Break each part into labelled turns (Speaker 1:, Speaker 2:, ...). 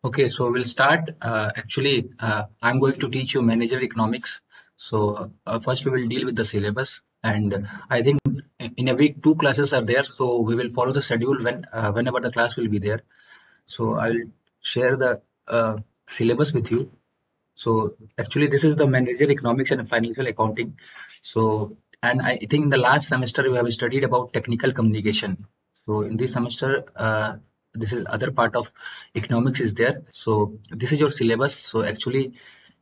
Speaker 1: Okay, so we'll start. I'm going to teach you manager economics. So first we will deal with the syllabus, and I think in a week 2 classes are there. So we will follow the schedule whenever the class will be there. So I'll share the syllabus with you. So actually, this is the manager economics and financial accounting. So, and I think in the last semester we have studied about technical communication. So in this semester, this is other part of economics is there. So this is your syllabus. So actually,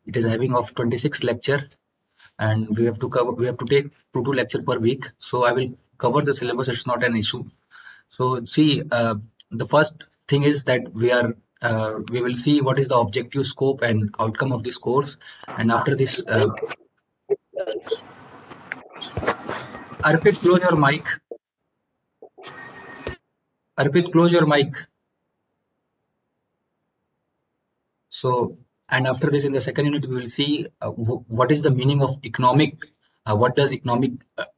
Speaker 1: it is having of 26 lecture, and we have to take two lecture per week. So I will cover the syllabus. It's not an issue. So see, the first thing is that we will see what is the objective scope and outcome of this course, and after this, Arpit, close your mic. Arpit, close your mic. So, and after this, in the second unit, we will see what is the meaning of economic. What does economic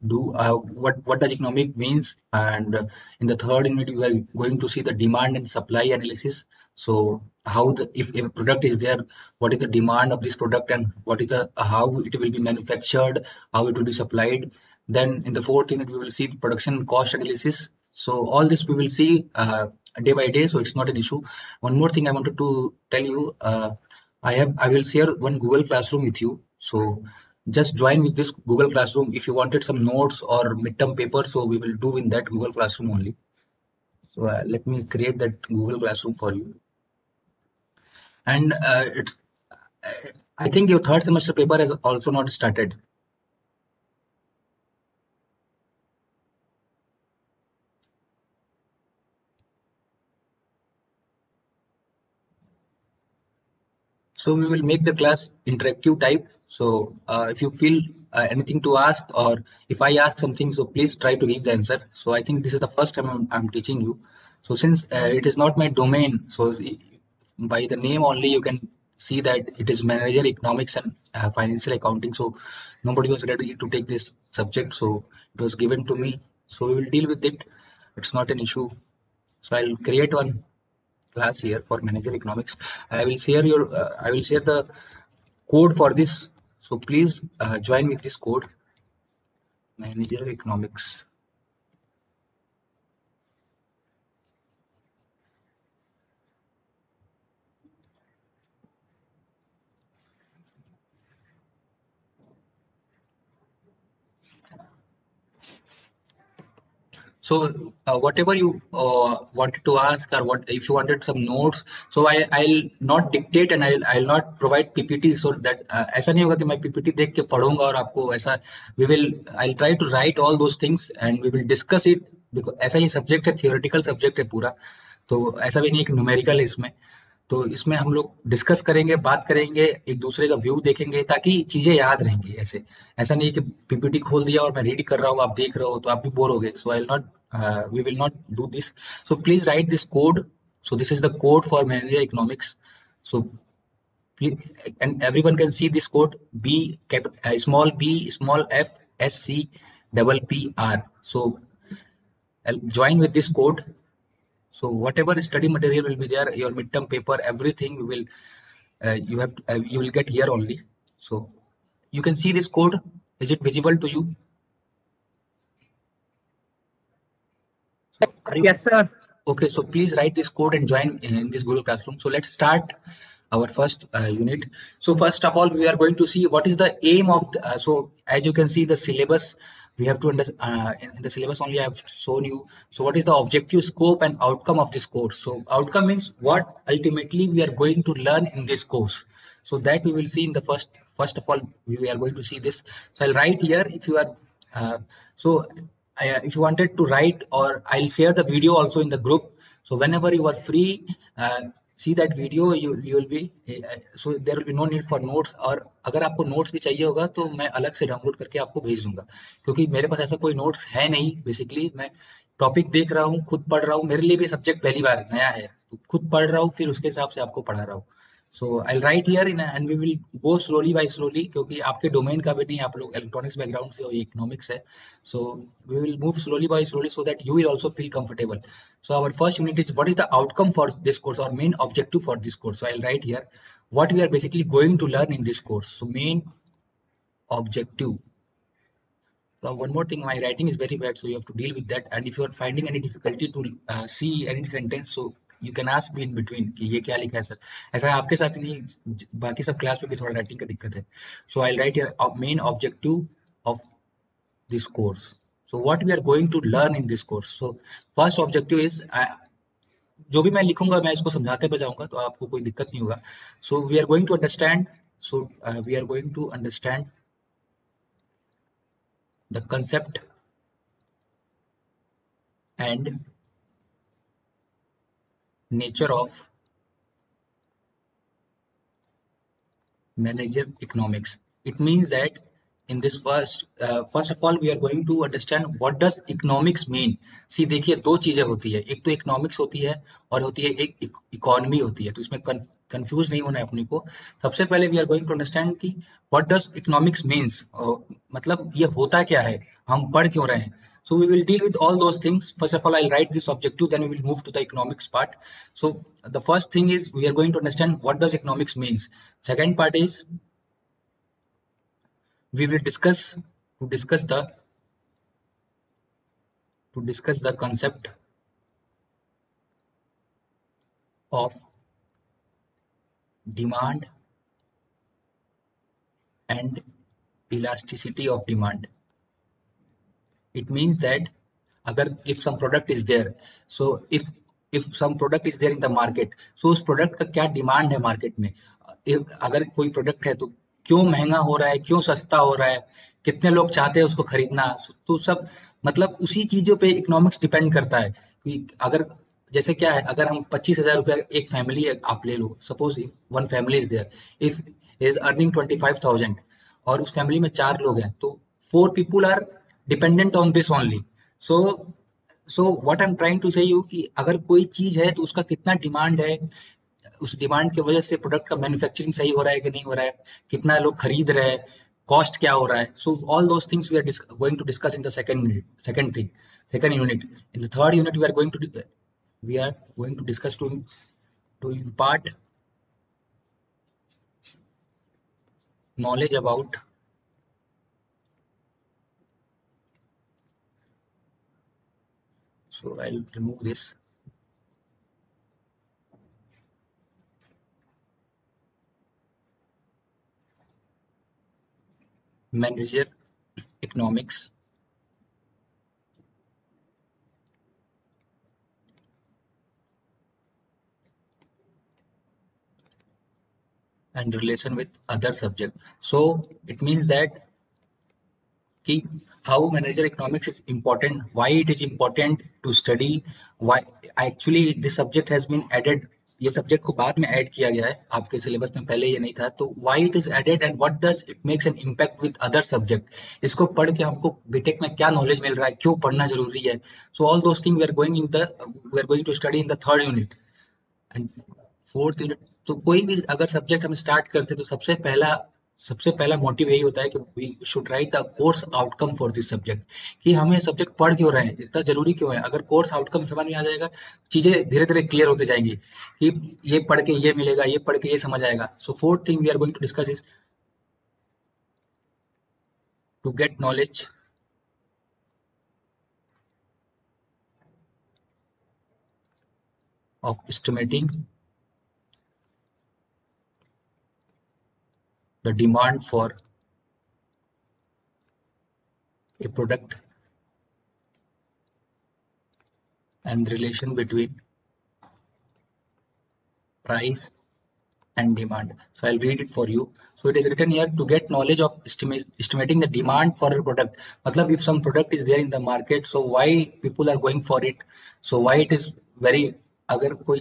Speaker 1: do? What does economic means? And in the third unit, we are going to see the demand and supply analysis. So, how the if a product is there, what is the demand of this product, and what is the how it will be manufactured, how it will be supplied. Then in the fourth unit, we will see production cost analysis. So all this we will see day by day. So it's not an issue. One more thing I wanted to tell you. I will share one Google Classroom with you. So just join with this Google Classroom. If you wanted some notes or midterm paper, so we will do in that Google Classroom only. So let me create that Google Classroom for you. And I think your third semester paper has also not started. So we will make the class interactive type. So if you feel anything to ask, or if I ask something, so please try to give the answer. So I think this is the first time I'm teaching you. So since it is not my domain, so by the name only you can see that it is manager economics and financial accounting. So nobody was ready to take this subject, so it was given to me. So we will deal with it. It's not an issue. So I'll create one class here for manager economics. I will share the code for this. So please join with this code, manager economics. So whatever you wanted to ask, or what if you wanted some notes, so I'll not dictate, and I'll not provide PPT, so that ऐसा नहीं होगा कि मैं PPT देख के पढ़ूंगा और आपको ऐसा I'll try to write all those things and we will discuss it, because ऐसा ही सब्जेक्ट है, थियोरेटिकल सब्जेक्ट है पूरा. तो ऐसा भी नहीं है कि न्यूमेरिकल है इसमें. तो इसमें हम लोग डिस्कस करेंगे, बात करेंगे, एक दूसरे का व्यू देखेंगे, ताकि चीजें याद रहेंगी. ऐसा नहीं कि पीपीटी खोल दिया और मैं रीड कर रहा हूँ, आप देख रहे हो तो आप भी बोर हो गए. सो आई not we will not do this. So please write this code. So this is the code for manager economics. So please, and everyone can see this code: small b small f s c double p r. So I'll join with this code. So whatever study material will be there, your midterm paper, everything we will you will get here only. So you can see this code. Is it visible to you?
Speaker 2: Yes, sir.
Speaker 1: Okay, so please write this code and join in this Google Classroom. So let's start our first unit. So first of all, we are going to see what is the aim of so as you can see the syllabus, we have to understand in the syllabus only I have shown you. So what is the objective, scope and outcome of this course? So outcome means what ultimately we are going to learn in this course. So that we will see in the first of all, we are going to see this. So I'll write here. If you are so if you wanted to write, or I'll share the video also in the group. So whenever you are free, see that video. You will be so there will be no need for notes. और अगर आपको notes भी चाहिए होगा तो मैं अलग से डाउनलोड करके आपको भेज दूंगा, क्योंकि मेरे पास ऐसा कोई notes है नहीं. बेसिकली मैं टॉपिक देख रहा हूँ, खुद पढ़ रहा हूँ. मेरे लिए भी सब्जेक्ट पहली बार नया है, तो खुद पढ़ रहा हूँ, फिर उसके हिसाब से आपको पढ़ा रहा हूँ. So I'll write here in and we will go slowly by slowly क्योंकि आपके डोमेन का भी नहीं, आप लोग इलेक्ट्रॉनिक्स बैकग्राउंड से हो, इकोनॉमिक्स है. So we will move slowly by slowly so that you will also feel comfortable. So our first unit is what is the outcome for this course or main objective for this course. So I'll write here what we are basically going to learn in this course. So main objective. So one more thing, my writing is very bad, so you have to deal with that. And if you are finding any difficulty to see any sentence, so you can ask me in between कि ये क्या लिखा है sir. ऐसा आपके साथ ही नहीं, बाकी सब क्लास में भी थोड़ा राइटिंग का दिक्कत है. So I'll write here main objective of this course. So what we are going to learn in this course. So first objective is जो भी मैं लिखूंगा मैं इसको समझाते बजाऊंगा तो आपको कोई दिक्कत नहीं होगा. So we are going to understand. So we are going to understand the concept and nature of manager economics. It means that in this first of all we are going to understand what does economics mean. See देखिए दो चीजें होती है, एक तो economics होती है और होती है एक इकोनॉमी होती है. तो इसमें कंफ्यूज नहीं होना है अपने को. सबसे पहले we are going to understand कि व्हाट डज इकोनॉमिक्स मीन्स, मतलब ये होता क्या है, हम पढ़ क्यों रहे हैं. So we will deal with all those things. First of all, I'll write this objective, then we will move to the economics part. So the first thing is we are going to understand what does economics means. Second part is we will discuss the concept of demand and elasticity of demand. It means that अगर if some product is there, so if some product is there in the market, so उस product का क्या demand है market में. अगर कोई product है तो क्यों महंगा हो रहा है, क्यों सस्ता हो रहा है, कितने लोग चाहते हैं उसको खरीदना. तो सब मतलब उसी चीजों पे इकोनॉमिक्स डिपेंड करता है कि अगर जैसे क्या है, अगर हम 25,000 रुपया एक फैमिली है आप ले लो, suppose if one family is there, if is earning 25,000 और उस फैमिली में 4 लोग हैं तो 4 people are dependent on this only. So what I am trying to say you कि अगर कोई चीज है तो उसका कितना डिमांड है, उस डिमांड की वजह से प्रोडक्ट का मैन्युफैक्चरिंग सही हो रहा है कि नहीं हो रहा है, कितना लोग खरीद रहे हैं, कॉस्ट क्या हो रहा है. So all those things we are going to discuss in the second unit. In the third unit we are going to discuss to impart knowledge about so I'll remove this. Manager economics and relation with other subject. So it means that कि how manager economics is important, why it is important to study, why actually this subject has been added. ये subject को बाद में add किया गया है, आपके syllabus में पहले ये नहीं था. तो why it is added and what does it makes an impact with other subject. इसको पढ़ के हमको बीटेक में क्या नॉलेज मिल रहा है, क्यों पढ़ना जरूरी है. So all those things we are going to study in the third unit and fourth unit. तो कोई भी अगर सब्जेक्ट हम स्टार्ट करते तो सबसे पहला मोटिव यही होता है कि we should write the course outcome for this subject, कि हमें सब्जेक्ट पढ़ क्यों रहे हैं, इतना जरूरी क्यों है. अगर कोर्स आउटकम समझ में आ जाएगा चीजें धीरे धीरे क्लियर होते जाएंगी कि ये पढ़ के ये मिलेगा, ये पढ़ के ये समझ आएगा. So fourth thing we are going to discuss is to get knowledge of estimating the demand for a product and relation between price and demand. So I'll read it for you. So it is written here to get knowledge of estimating the demand for a product. मतलब if some product is there in the market, so why people are going for it, so why it is very, अगर कोई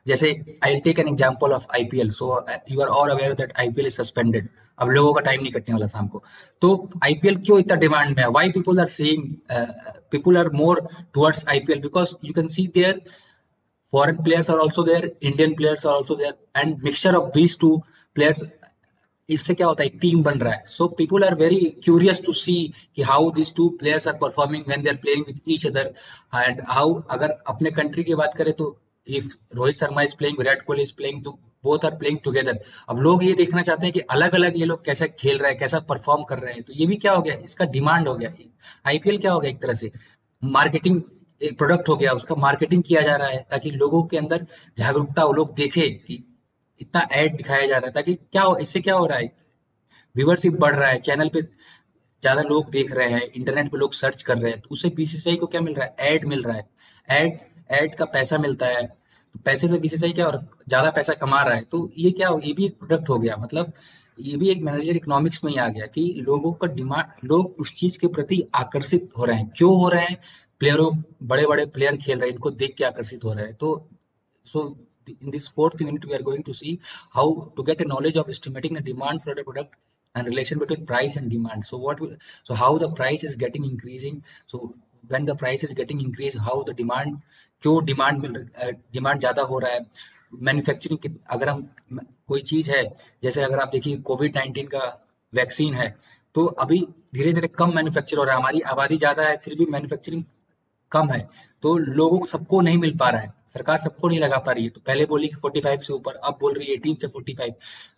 Speaker 1: जैसे I will take an example of IPL. So you are all aware that IPL is suspended. अब लोगों का time नहीं कटने वाला शाम को. तो आईपीएल क्यों इतना डिमांड में है, why people are saying people are more towards IPL, because you can see there foreign players are also there, Indian players are also there, and mixture of these two players, इससे क्या होता है, एक team बन रहा है. So people are very curious to see कि how this two players are performing when they are playing with each other. And how, अगर अपने कंट्री की बात करें तो if Rohit Sharma is playing, Virat Kohli is playing, तो बोथ आर प्लेइंग टुगेदर. अब लोग ये देखना चाहते हैं कि अलग अलग ये लोग कैसा खेल रहे हैं, कैसा परफॉर्म कर रहे हैं. तो ये भी क्या हो गया, इसका डिमांड हो गया. आईपीएल क्या हो गया, एक तरह से मार्केटिंग, एक प्रोडक्ट हो गया, उसका मार्केटिंग किया जा रहा है ताकि लोगों के अंदर जागरूकता हो, लोग देखे कि इतना एड दिखाया जा रहा है, ताकि क्या हो, इससे क्या हो रहा है, व्यूअरशिप बढ़ रहा है, चैनल पे ज्यादा लोग देख रहे हैं, इंटरनेट पे लोग सर्च कर रहे हैं, तो उससे बीसीसीआई को क्या मिल रहा है, एड मिल रहा है. एड एड का पैसा मिलता है, तो पैसे से बीसीसीआई क्या, और ज्यादा पैसा कमा रहा है. तो ये क्या हो, ये भी एक प्रोडक्ट हो गया. मतलब ये भी एक मैनेजर इकोनॉमिक्स में ही आ गया कि लोगों का डिमांड, लोग उस चीज के प्रति आकर्षित हो रहे हैं. क्यों हो रहे हैं, प्लेयरों, बड़े बड़े प्लेयर खेल रहे हैं, इनको देख के आकर्षित हो रहे हैं. तो so in this fourth unit we are going to see how to get a knowledge of estimating the demand for the product and relation between price and demand. So so how the price is getting increasing. So when the price is getting increased, how the demand, क्यों demand ज्यादा हो रहा है. Manufacturing, अगर हम कोई चीज है, जैसे अगर आप देखिए कोविड-19 का वैक्सीन है, तो अभी धीरे धीरे कम मैन्युफैक्चर हो रहा है. हमारी आबादी ज्यादा है, फिर भी मैन्युफैक्चरिंग कम है, तो लोगों को, सबको नहीं मिल पा रहा है, सरकार सबको नहीं लगा पा रही है. तो पहले बोली कि 45 से ऊपर, अब बोल रही है 18 से 45.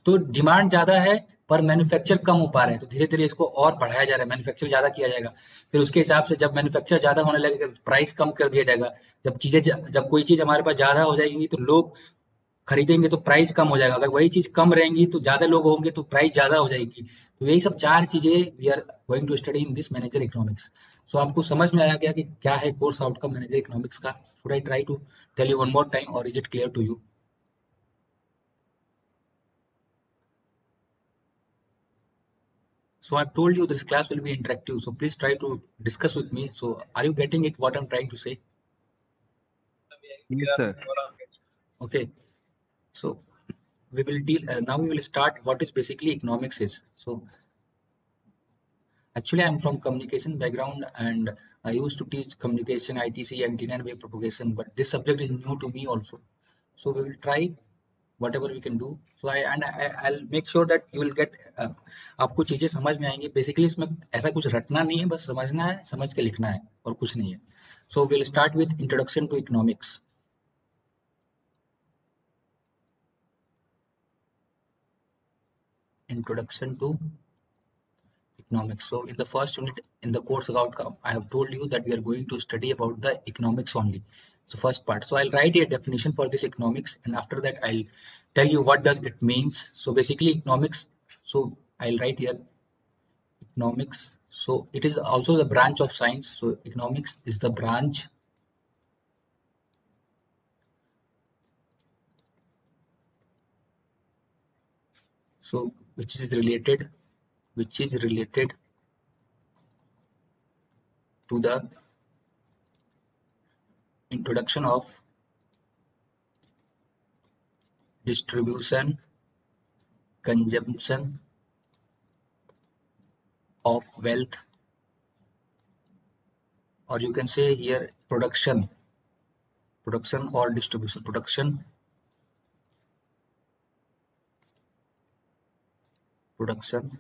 Speaker 1: तो डिमांड ज्यादा है पर मैन्युफैक्चर कम हो पा रहे हैं, तो धीरे धीरे इसको और बढ़ाया जा रहा है, मैन्युफैक्चर ज्यादा किया जाएगा. फिर उसके हिसाब से जब मैन्युफैक्चर ज्यादा होने लगेगा तो प्राइस कम कर दिया जाएगा. जब कोई चीज हमारे पास ज्यादा हो जाएगी तो लोग खरीदेंगे, तो प्राइस कम हो जाएगा. अगर वही चीज कम रहेंगी तो ज्यादा लोग होंगे तो प्राइस ज्यादा हो जाएगी. तो यही सब चार चीजें we are going to study in this manager economics. सो आपको समझ में आया गया कि क्या है कोर्स आउटकम मैनेजर इकोनॉमिक्स का. Should I try to tell you one more time और is it clear to you? So I've told you this class will be interactive, so please try to discuss with me. So are you getting it what I'm trying to say?
Speaker 2: Yes, sir.
Speaker 1: Okay. So we will deal now we will start what is basically economics is. So actually I'm from communication background and I used to teach communication, ITC, antenna and wave propagation, but this subject is new to me also. So we will try whatever we can do. So I'll make sure that you will get आपको चीजें समझ में आएंगी. Basically इसमें ऐसा कुछ रटना नहीं है, बस समझना है, समझ के लिखना है, और कुछ नहीं है. So we'll start with introduction to economics. Introduction to economics. So in the first unit in the course outcome, I have told you that we are going to study about the economics only. So first part. So I'll write a definition for this economics, and after that I'll tell you what does it means. So basically economics. So I'll write here economics. So it is also the branch of science. So economics is the branch so which is related to the introduction of distribution, consumption of wealth, or you can say here production or distribution, production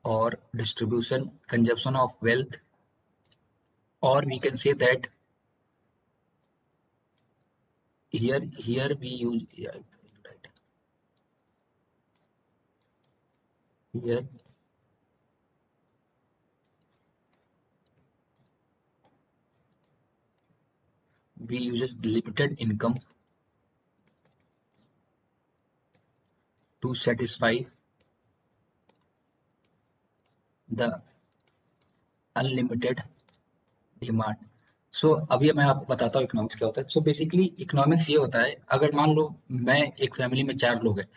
Speaker 1: or distribution, consumption of wealth, or we can say that here we use here we uses limited income to satisfy the unlimited demand. So अभी मैं आपको बताता हूँ economics क्या होता है. So basically economics ये होता है, अगर मान लो मैं एक फैमिली में 4 लोग हैं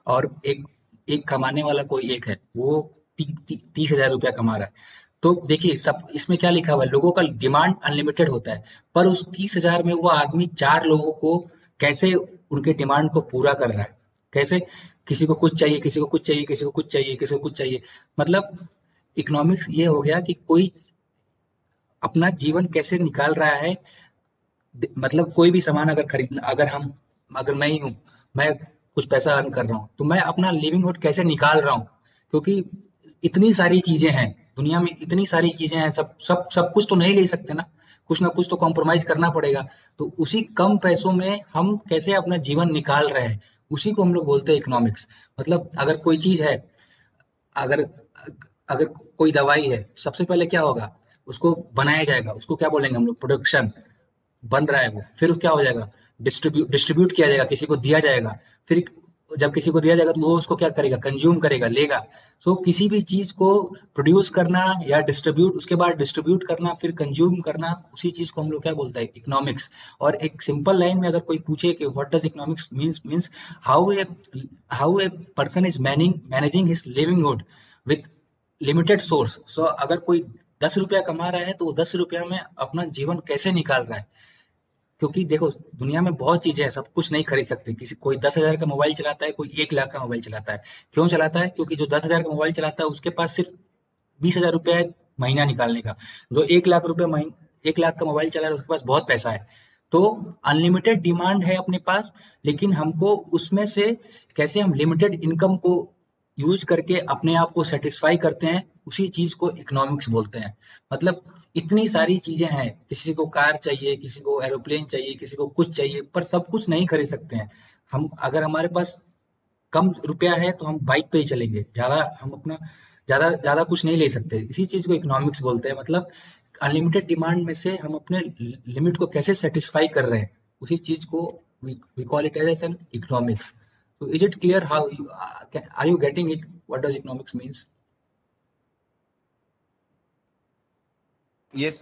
Speaker 1: और एक एक कमाने वाला कोई एक है, वो 30,000 रुपया कमा रहा है. तो देखिए सब इसमें क्या लिखा हुआ है, लोगों का डिमांड अनलिमिटेड होता है, पर उस 30,000 में वो आदमी 4 लोगों को कैसे उनके डिमांड को पूरा कर रहा है, कैसे किसी को कुछ चाहिए, किसी को कुछ चाहिए, किसी को कुछ चाहिए, किसी को कुछ चाहिए. मतलब इकोनॉमिक्स ये हो गया कि कोई अपना जीवन कैसे निकाल रहा है मतलब कोई भी सामान अगर खरीदना, अगर मैं ही हूँ, मैं कुछ पैसा अर्न कर रहा हूँ, तो मैं अपना लिविंगहुड कैसे निकाल रहा हूँ, क्योंकि इतनी सारी चीजें हैं दुनिया में, इतनी सारी चीजें हैं, सब सब सब कुछ तो नहीं ले सकते ना कुछ तो कॉम्प्रोमाइज करना पड़ेगा। तो उसी कम पैसों में हम कैसे अपना जीवन निकाल रहे हैं, उसी को हम लोग बोलते हैं इकोनॉमिक्स। मतलब अगर कोई चीज है, अगर अगर कोई दवाई है, सबसे पहले क्या होगा, उसको बनाया जाएगा, उसको क्या बोलेंगे हम लोग, प्रोडक्शन। बन रहा है वो, फिर क्या हो जाएगा, डिस्ट्रीब्यूट किया जाएगा, किसी को दिया जाएगा। फिर जब किसी को दिया जाएगा तो वो उसको क्या करेगा, कंज्यूम करेगा, लेगा। सो किसी भी चीज को प्रोड्यूस करना या डिस्ट्रीब्यूट, उसके बाद डिस्ट्रीब्यूट करना, फिर कंज्यूम करना, उसी चीज को हम लोग क्या बोलते हैं, इकोनॉमिक्स। और एक सिंपल लाइन में अगर कोई पूछे कि what does economics means how a person is managing his livinghood with limited source. So अगर कोई 10 रुपया कमा रहा है तो वो 10 रुपया में अपना जीवन कैसे निकाल रहा है। क्योंकि देखो, दुनिया में बहुत चीजें हैं, सब कुछ नहीं खरीद सकते। किसी कोई 10,000 का मोबाइल चलाता है, कोई 1 लाख का मोबाइल चलाता है। क्यों चलाता है? क्योंकि जो 10,000 का मोबाइल चलाता है उसके पास सिर्फ 20,000 रुपया है महीना निकालने का। जो 1 लाख रुपया 1 लाख का मोबाइल चला रहा है उसके पास बहुत पैसा है। तो अनलिमिटेड डिमांड है अपने पास, लेकिन हमको उसमें से कैसे हम लिमिटेड इनकम को यूज करके अपने आप को सेटिस्फाई करते हैं, उसी चीज को इकोनॉमिक्स बोलते हैं। मतलब इतनी सारी चीजें हैं, किसी को कार चाहिए, किसी को एरोप्लेन चाहिए, किसी को कुछ चाहिए, पर सब कुछ नहीं खरीद सकते हैं हम। अगर हमारे पास कम रुपया है तो हम बाइक पे ही चलेंगे, ज्यादा हम अपना ज्यादा ज्यादा कुछ नहीं ले सकते। इसी चीज को इकोनॉमिक्स बोलते हैं। मतलब अनलिमिटेड डिमांड में से हम अपने लिमिट को कैसे सेटिस्फाई कर रहे हैं, उसी चीज को we call it as an economics. So is it clear how you, are you getting it? What does economics means?
Speaker 2: Yes,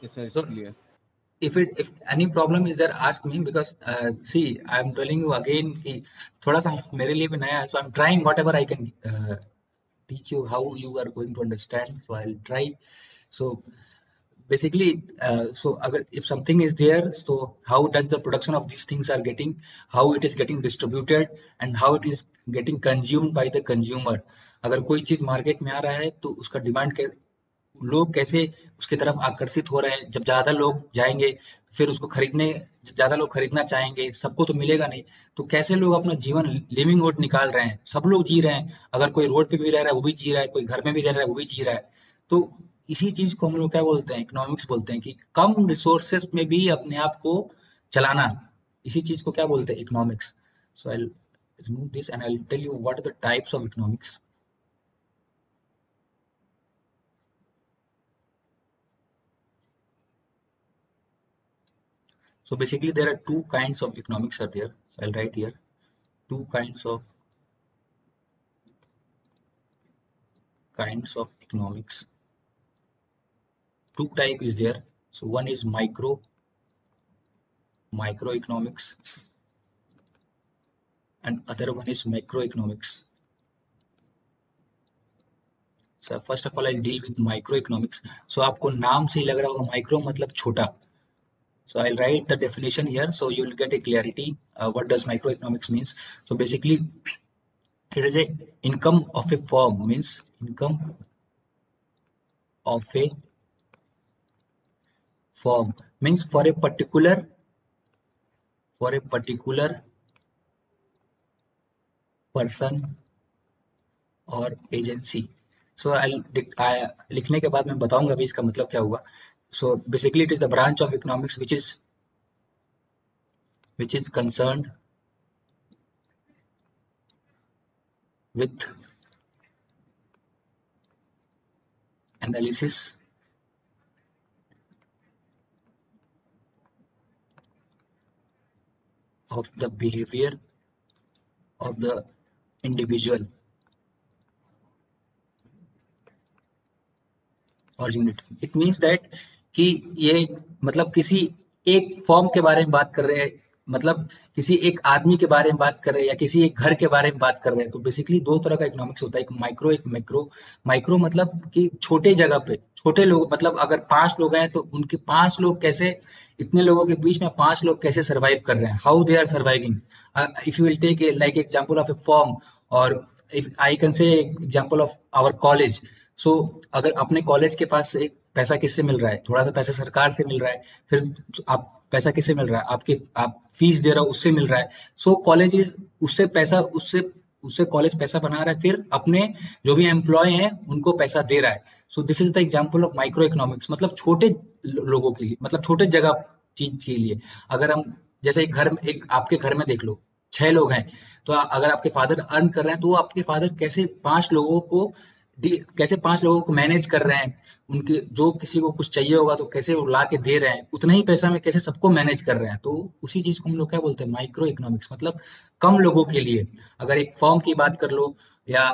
Speaker 2: yes, sir, it's
Speaker 1: So
Speaker 2: clear.
Speaker 1: if any problem is there, ask me, because see, I'm telling you again कि थोड़ा सा मेरे लिए भी नया है, so I'm trying whatever I can teach you how you are going to understand. So I'll try. So basically, so agar if something is there, so how does the production of these things are getting, how it is getting distributed, and how it is getting consumed by the consumer. अगर कोई चीज market में आ रहा है तो उसका demand के लोग कैसे उसकी तरफ आकर्षित हो रहे हैं। जब ज्यादा लोग जाएंगे फिर उसको खरीदने, ज्यादा लोग खरीदना चाहेंगे, सबको तो मिलेगा नहीं। तो कैसे लोग अपना जीवन लिविंगहुड निकाल रहे हैं, सब लोग जी रहे हैं। अगर कोई रोड पे भी रह रहा है वो भी जी रहा है, कोई घर में भी रह रहा है वो भी जी रहा है। तो इसी चीज को हम लोग क्या बोलते हैं, इकोनॉमिक्स बोलते हैं, कि कम रिसोर्सेस में भी अपने आप को चलाना। इसी चीज को क्या बोलते हैं, economics. So I remove this and I tell you what are the types of economics. So basically there are two kinds of economics are there. So I'll write here two kinds of economics. Two type is there. So one is microeconomics, and other one is macroeconomics. So first of all I'll deal with microeconomics. So आपको नाम से ही लग रहा होगा micro मतलब छोटा। So I'll write the definition here so you'll get a clarity what does microeconomics means. So basically it is a income of a firm, means income of a firm means for a particular person or agency. So लिखने के बाद मैं बताऊंगा अभी इसका मतलब क्या हुआ। So basically it is the branch of economics which is concerned with analysis of the behavior of the individual or unit. It means that कि ये मतलब किसी एक फॉर्म के बारे में बात कर रहे हैं, मतलब किसी एक आदमी के बारे में बात कर रहे हैं, या किसी एक घर के बारे में बात कर रहे हैं। तो बेसिकली दो तरह का इकोनॉमिक्स होता है, एक माइक्रो एक मैक्रो। माइक्रो मतलब कि छोटे जगह पे छोटे लोग, मतलब अगर 5 लोग हैं तो उनके 5 लोग कैसे, इतने लोगों के बीच में 5 लोग कैसे सरवाइव कर रहे हैं, how they are surviving. If you will take like example of a form, और if I can say example of our college. So अगर अपने कॉलेज के पास एक पैसा किससे मिल रहा है? थोड़ा सा पैसा सरकार से मिल रहा है। फिर आप पैसा किससे मिल रहा है? आपके आप फीस दे रहे हो उससे मिल रहा है। सो कॉलेजेस उससे पैसा उससे उससे कॉलेज पैसा बना रहा है, फिर अपने जो भी एम्प्लॉय हैं उनको पैसा दे रहा है। सो this is the example of micro economics, मतलब छोटे लोगों के लिए, मतलब छोटे जगह चीज के लिए। अगर हम जैसे एक घर में, एक आपके घर में देख लो, 6 लोग हैं, तो अगर आपके फादर अर्न कर रहे हैं तो वो आपके फादर कैसे 5 लोगों को कैसे 5 लोगों को मैनेज कर रहे हैं, उनके जो किसी को कुछ चाहिए होगा तो कैसे वो ला के दे रहे हैं, उतना ही पैसा में कैसे सबको मैनेज कर रहे हैं। तो उसी चीज को हम लोग क्या बोलते हैं? माइक्रो इकोनॉमिक्स, मतलब कम लोगों के लिए। अगर एक फर्म की बात कर लो, या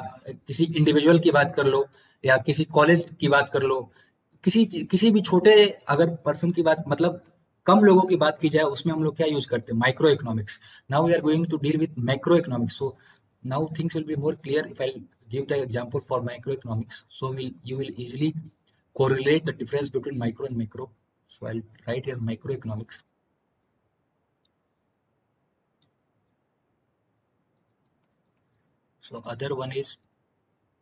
Speaker 1: किसी इंडिविजुअल की बात कर लो, या किसी कॉलेज की बात कर लो, किसी भी छोटे अगर पर्सन की बात, मतलब कम लोगों की बात की जाए, उसमें हम लोग क्या यूज करते हैं? Micro economics. Now we are going to deal with macro economics. So now things will be more clear if I give the example for microeconomics. So you will easily correlate the difference between micro and macro. So I'll write here microeconomics. So other one is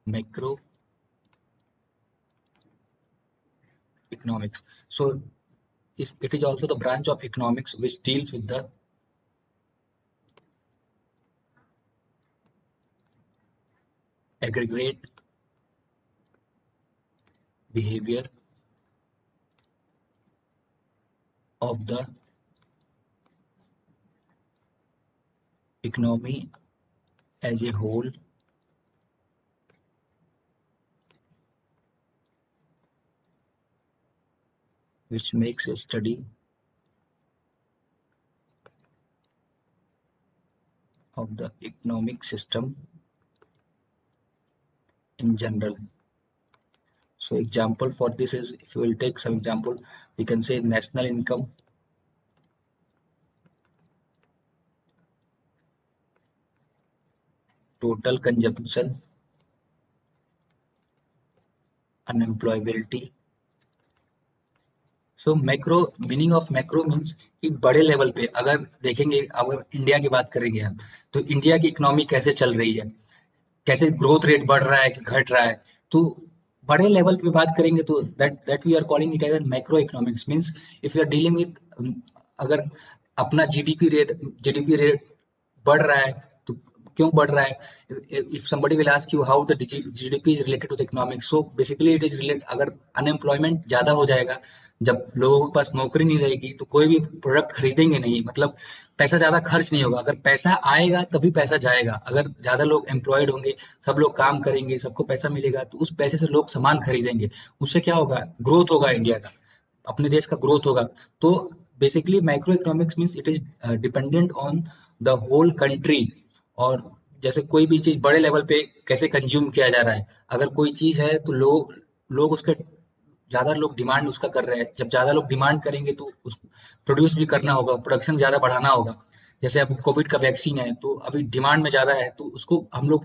Speaker 1: macroeconomics. So it is also the branch of economics which deals with the aggregate behavior of the economy as a whole, which makes a study of the economic system in general. So example for this is, if you will take some example, we can say national income, total consumption, unemployability. So macro, meaning of macro means कि बड़े level पे अगर देखेंगे, अगर India की बात करेंगे हम, तो इंडिया की इकोनॉमी कैसे चल रही है, कैसे ग्रोथ रेट बढ़ रहा है कि घट रहा है। तो बड़े लेवल पे बात करेंगे तो that we are calling it as macro economics. Means if you are dealing with, अगर अपना जीडीपी रेट बढ़ रहा है तो क्यों बढ़ रहा है? If somebody will ask you how the GDP is related to the economics, so basically it is related, अगर अनएम्प्लॉयमेंट ज्यादा हो जाएगा, जब लोगों के पास नौकरी नहीं रहेगी तो कोई भी प्रोडक्ट खरीदेंगे नहीं, मतलब पैसा ज्यादा खर्च नहीं होगा। अगर पैसा आएगा तभी पैसा जाएगा। अगर ज्यादा लोग एम्प्लॉयड होंगे, सब लोग काम करेंगे, सबको पैसा मिलेगा, तो उस पैसे से लोग सामान खरीदेंगे। उससे क्या होगा? ग्रोथ होगा इंडिया का, अपने देश का ग्रोथ होगा। तो basically micro economics means it is dependent on the whole country. और जैसे कोई भी चीज बड़े लेवल पे कैसे कंज्यूम किया जा रहा है, अगर कोई चीज है तो लोग लोग उसके ज्यादा लोग डिमांड उसका कर रहे हैं। जब ज्यादा लोग डिमांड करेंगे तो उस प्रोड्यूस भी करना होगा, प्रोडक्शन ज्यादा बढ़ाना होगा। जैसे अभी कोविड का वैक्सीन है तो अभी डिमांड में ज्यादा है, तो उसको हम लोग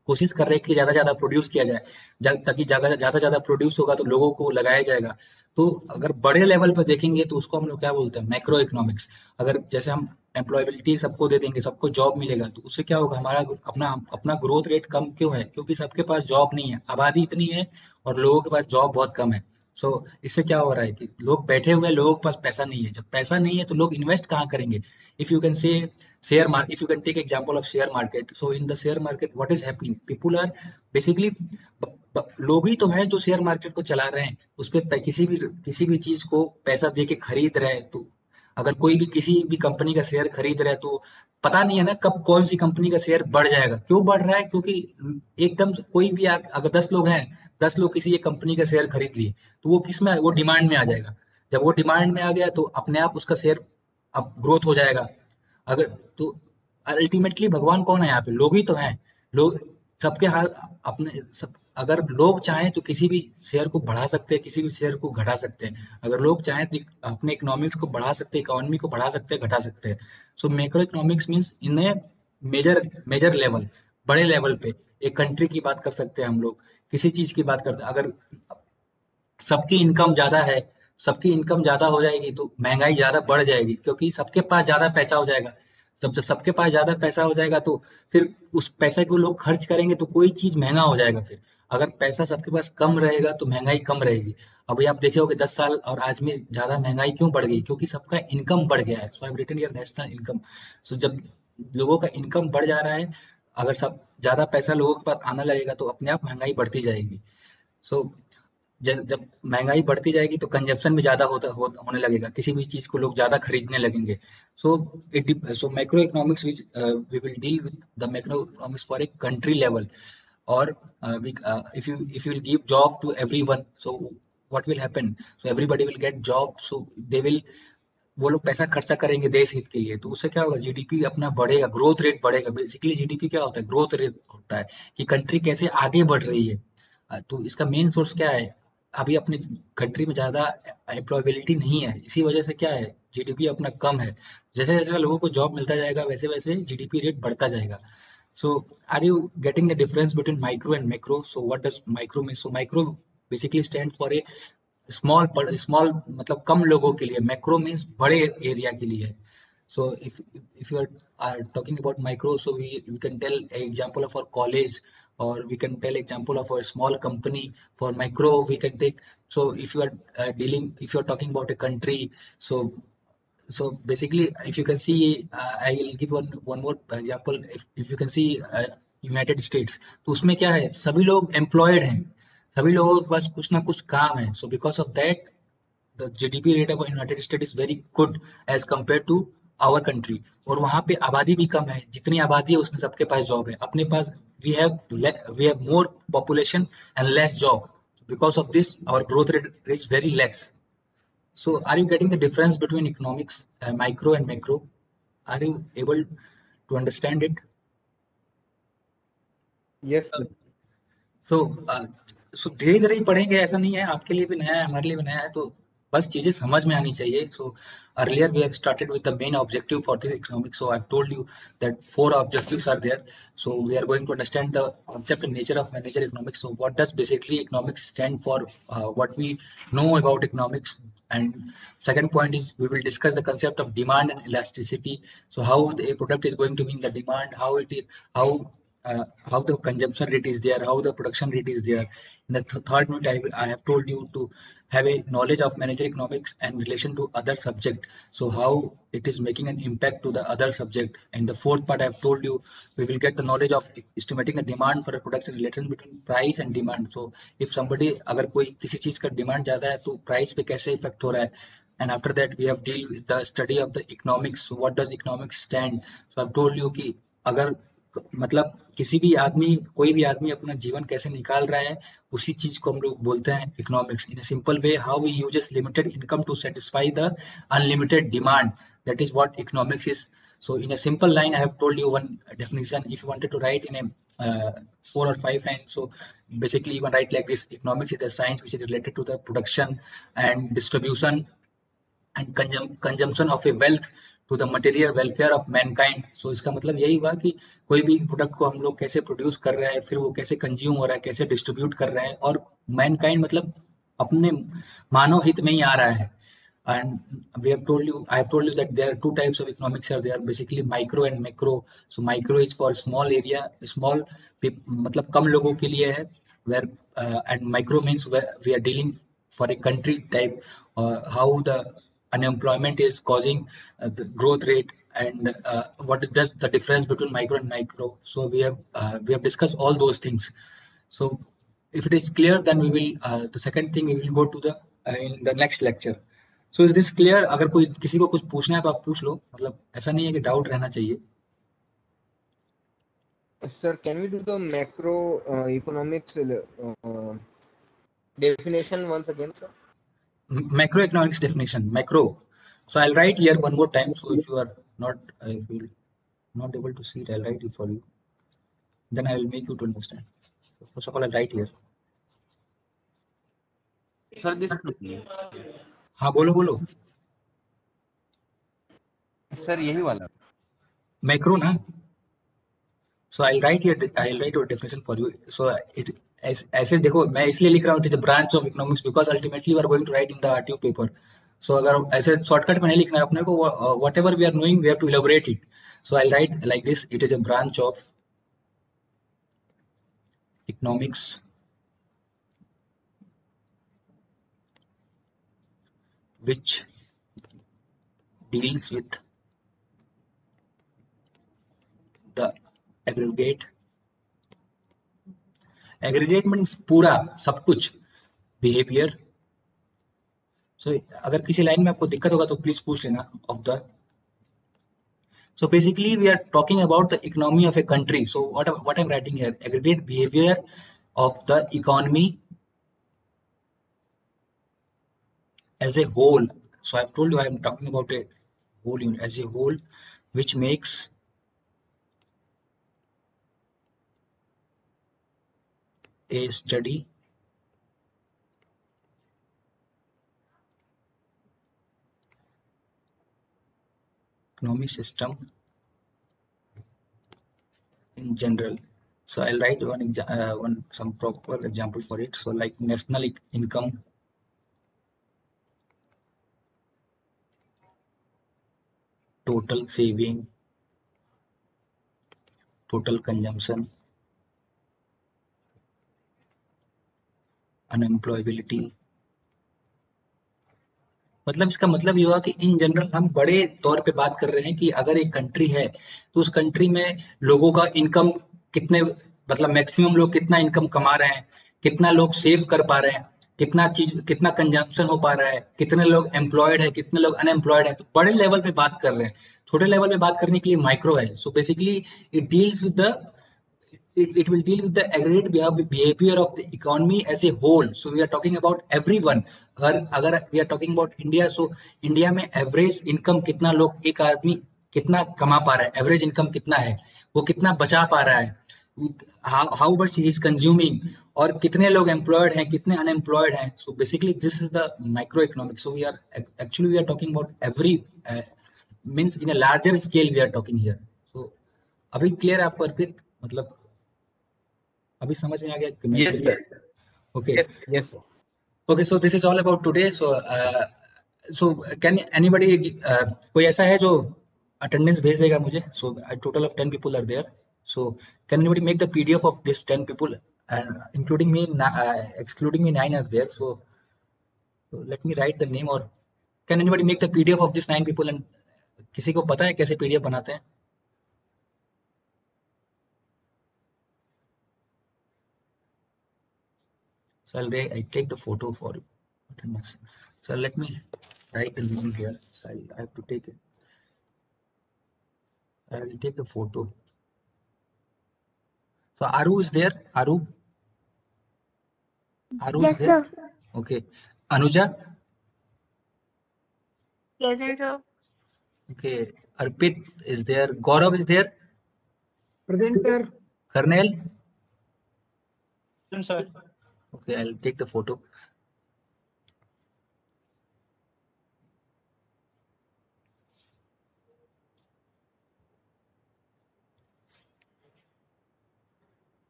Speaker 1: कोशिश कर रहे हैं कि ज्यादा ज्यादा प्रोड्यूस किया जाए, ताकि ज्यादा ज्यादा ज्यादा प्रोड्यूस होगा तो लोगों को लगाया जाएगा। तो अगर बड़े लेवल पर देखेंगे तो उसको हम लोग क्या बोलते हैं? Macro economics. अगर जैसे हम एम्प्लॉयबिलिटी सबको दे देंगे, सबको जॉब मिलेगा, तो उससे क्या होगा? हमारा अपना अपना ग्रोथ रेट कम क्यों है? क्योंकि सबके पास जॉब नहीं है, आबादी इतनी है और लोगों के पास जॉब बहुत कम है। सो इससे क्या हो रहा है कि लोग बैठे हुए हैं, लोगों के पास पैसा नहीं है। जब पैसा नहीं है तो लोग इन्वेस्ट कहाँ करेंगे? If you can say share market, if you can take example of share market, so in the share market what is happening, people are basically, लोग ही तो हैं जो शेयर मार्केट को चला रहे हैं, उस पे किसी भी चीज को पैसा दे के खरीद रहे हैं। तो अगर कोई भी किसी भी कंपनी का शेयर खरीद रहा है तो पता नहीं है ना कब कौन सी कंपनी का शेयर बढ़ जाएगा। क्यों बढ़ रहा है? क्योंकि एकदम से कोई भी अगर 10 लोग हैं, 10 लोग किसी एक कंपनी का शेयर खरीद लिए, तो वो किस में, वो डिमांड में आ जाएगा। जब वो डिमांड में आ गया तो अपने आप उसका शेयर अब ग्रोथ हो जाएगा। अगर तो अल्टीमेटली भगवान कौन है यहाँ पे? लोग ही तो हैं। लोग सबके हाथ अपने सब, अगर लोग चाहें तो किसी भी शेयर को बढ़ा सकते हैं, किसी भी शेयर को घटा सकते हैं। अगर लोग चाहें तो अपने इकोनॉमिक्स को बढ़ा सकते हैं, इकोनॉमी को बढ़ा सकते हैं, घटा सकते हैं। So macro economics means in a major major level, बड़े लेवल पे एक कंट्री की बात कर सकते हैं हम लोग, किसी चीज की बात करते हैं। अगर सबकी इनकम ज्यादा है, सबकी इनकम ज्यादा हो जाएगी तो महंगाई ज्यादा बढ़ जाएगी, क्योंकि सबके पास ज्यादा पैसा हो जाएगा। जब सबके पास ज्यादा पैसा हो जाएगा तो फिर उस पैसे को लोग खर्च करेंगे तो कोई चीज महंगा हो जाएगा। फिर अगर पैसा सबके पास कम रहेगा तो महंगाई कम रहेगी। अभी आप देखे होगे 10 साल और आज में ज्यादा महंगाई क्यों बढ़ गई, क्योंकि सबका इनकम बढ़ गया है। So I have written here national income. So जब लोगों का इनकम बढ़ जा रहा है, अगर सब ज्यादा पैसा लोगों के पास आना लगेगा तो अपने आप महंगाई बढ़ती जाएगी। सो जब महंगाई बढ़ती जाएगी तो कंजप्शन भी ज्यादा होने लगेगा, किसी भी चीज को लोग ज्यादा खरीदने लगेंगे। So so macro economics which we will deal with the macro economics for a country level. or if you will give job to everyone, so what will happen? So everybody will get job, so they will, वो लोग पैसा खर्चा करेंगे देश हित के लिए, तो उससे क्या होगा, जीडीपी अपना बढ़ेगा, ग्रोथ रेट बढ़ेगा। बेसिकली जीडीपी क्या होता है, ग्रोथ रेट होता है कि कंट्री कैसे आगे बढ़ रही है। तो इसका मेन सोर्स क्या है, अभी अपने कंट्री में ज्यादा एम्प्लॉयबिलिटी नहीं है, इसी वजह से क्या है, जीडीपी अपना कम है। जैसे जैसे लोगों को जॉब मिलता जाएगा वैसे वैसे जीडीपी रेट बढ़ता जाएगा। So are you getting the difference between micro and macro? So what does micro mean? So micro basically stands for a small मतलब कम लोगों के लिए, macro means बड़े एरिया के लिए। So if you are talking about micro, so we can tell an example of our college, or we can tell example of a small company. For micro we can take, so if you are if you are talking about a country, so basically if you can see, I will give one more example. If you can see United states, तो उसमें क्या है, सभी लोग employed हैं, सभी लोगों के पास कुछ ना कुछ काम है। So because of that the GDP rate of United State is very good as compare to our country. और वहाँ पे आबादी भी कम है, जितनी आबादी है उसमें सबके पास जॉब है। अपने पास we have more population and less job, because of this our growth rate is very less. So, are you getting the difference between economics, micro and macro? Are you able to understand it?
Speaker 2: Yes, sir.
Speaker 1: So, so धीरे धीरे ही पढ़ेंगे, ऐसा नहीं है, आपके लिए भी नया है, हमारे लिए भी नया है, तो बस चीजें समझ में आनी चाहिए। So earlier we have started with the main objective for this economics. So I've told you that 4 objectives are there. So we are going to understand the concept and nature of manager economics. So what does basically economics stand for? What we know about economics. And second point is we will discuss the concept of demand and elasticity. So how a product is going to mean the demand, how it is, how the consumption rate is there, how the production rate is there. In the third note, I have told you to have a knowledge of manager economics and relation to other subject. So how it is making an impact to the other subject. And the fourth part I have told you, we will get the knowledge of estimating the demand for a product and relation between price and demand. So if somebody, अगर कोई किसी चीज का demand ज्यादा है तो price पे कैसे इफेक्ट हो रहा है। And after that we have deal with the study of the economics. So what does economics stand? So I've told you कि अगर मतलब किसी भी आदमी, कोई भी आदमी अपना जीवन कैसे निकाल रहा है, उसी चीज को हम लोग बोलते हैं economics. In a simple way, how we uses limited income to satisfy the unlimited demand, that is what economics is. So in a simple line, I have told you one definition. If you wanted to write in a 4 or 5 lines, so basically you can write like this: economics is a science which is related to the production and distribution and consumption of a wealth to the material welfare of mankind. So इसका मतलब यही हुआ कि कोई भी product को हम लोग कैसे प्रोड्यूस कर रहे हैं, फिर वो कैसे कंज्यूम हो रहा है, कैसे डिस्ट्रीब्यूट कर रहे हैं, और मैनकाइंड मतलब अपने मानव हित में ही आ रहा है। And I have told you that there are 2 types of economics are there, basically micro and macro. So micro is for small area, small मतलब कम लोगों के लिए है, where and micro means where we are dealing for a country type, how the unemployment is causing the growth rate, and what does the difference between micro and macro. So we have discussed all those things. So if it is clear, then we will the second thing we will go to the in the next lecture. So is this clear? अगर कोई किसी को कुछ पूछना है तो आप पूछ लो, मतलब ऐसा नहीं है कि डाउट रहना चाहिए।
Speaker 2: Sir, can we do the macro economics definition once again, sir?
Speaker 1: Macroeconomics definition, macro. So I'll write here one more time. So if you are not, if you're not able to see it, I'll write it for you. Then I will make you to understand. So first of all, I'll write here.
Speaker 3: Sir this
Speaker 1: हाँ बोलो बोलो।
Speaker 3: Sir यही वाला
Speaker 1: macro ना। So I'll write here, I'll write your definition for you. So it ऐसे देखो, मैं इसलिए लिख रहा हूँ, it is a branch of economics because ultimately we are going to write in the RTO paper. So अगर ऐसे शॉर्टकट में नहीं लिखना है अपने को, whatever we are knowing we have to elaborate it. So I'll write like this: it is a branch of economics which deals with the aggregate. Aggregate means पूरा सब कुछ बिहेवियर. सो अगर किसी लाइन में आपको दिक्कत होगा तो प्लीज पूछ लेना of the. So basically we are talking about the economy of a country. So what I'm writing here, aggregate behavior of the economy as a whole. So I've told you I am talking about a whole unit as a whole, which makes a study economy system in general. So I'll write some proper example for it. So like national income, total saving, total consumption, unemployability. मतलब इसका मतलब ये हुआ कि in general हम बड़े तौर पे बात कर रहे हैं कि अगर एक कंट्री है तो उस कंट्री में लोगों का इनकम कितने, मतलब मैक्सिमम लोग कितना इनकम कमा रहे हैं, कितना लोग सेव कर पा रहे हैं, कितना कंजम्पशन हो पा रहा है, कितने लोग एम्प्लॉयड है, कितने लोग अनएम्प्लॉयड है. तो बड़े लेवल पे बात कर रहे हैं. छोटे लेवल पे बात करने के लिए माइक्रो है. So basically it deals with the it will deal with the aggregate behavior of the economy as a whole. So we are talking about everyone. अगर we are talking about India, so India में average income कितना लोग, एक आदमी कितना कमा पा रहा है, average income कितना है, वो कितना बचा पा रहा है, how much he is consuming, और कितने लोग employed हैं, कितने unemployed हैं. So basically this is the microeconomics. So we are talking about every means in a larger scale we are talking here. So अभी clear है आपको अर्पित? मतलब अभी समझ में आ गया?
Speaker 3: Yes, sir.
Speaker 1: Okay.
Speaker 2: Yes, sir.
Speaker 1: Okay, so this is all about today. So can anybody कोई ऐसा है जो attendance भेज देगा मुझे? So a total of 10 people are there. So can anybody make the PDF of this 10 people, and including me, excluding me 9 are there. So let me write the name, or can anybody make the PDF of this 9 people? And किसी को पता है कैसे PDF बनाते हैं? So I take the photo for you. So let me write the name here. So I have to take it. I will take the photo. So Aru is there. Aru
Speaker 4: Yes,
Speaker 1: is there.
Speaker 4: sir.
Speaker 1: Okay. Anuja.
Speaker 4: Present, sir.
Speaker 1: Okay. Arpit is there. Gaurav is there.
Speaker 2: Present, sir.
Speaker 1: Karnel.
Speaker 3: Sir.
Speaker 1: Okay, I'll take the photo.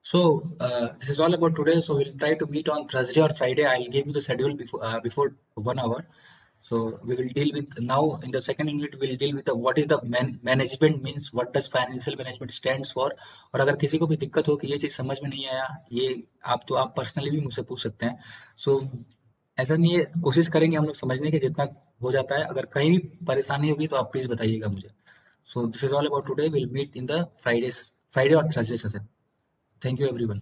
Speaker 1: So this is all about today. So we'll try to meet on Thursday or Friday. I'll give you the schedule before 1 hour. So we will deal with, now in the second unit we'll deal with the what is the management means, what does financial management stands for. और अगर किसी को भी दिक्कत हो कि ये चीज समझ में नहीं आया, ये आप पर्सनली भी मुझसे पूछ सकते हैं. सो ऐसा नहीं है, कोशिश करेंगे हम लोग समझने की जितना हो जाता है. अगर कहीं भी परेशानी होगी तो आप प्लीज बताइएगा मुझे. So this is all about today. Will meet in the Friday और Thursday session. Thank you everyone.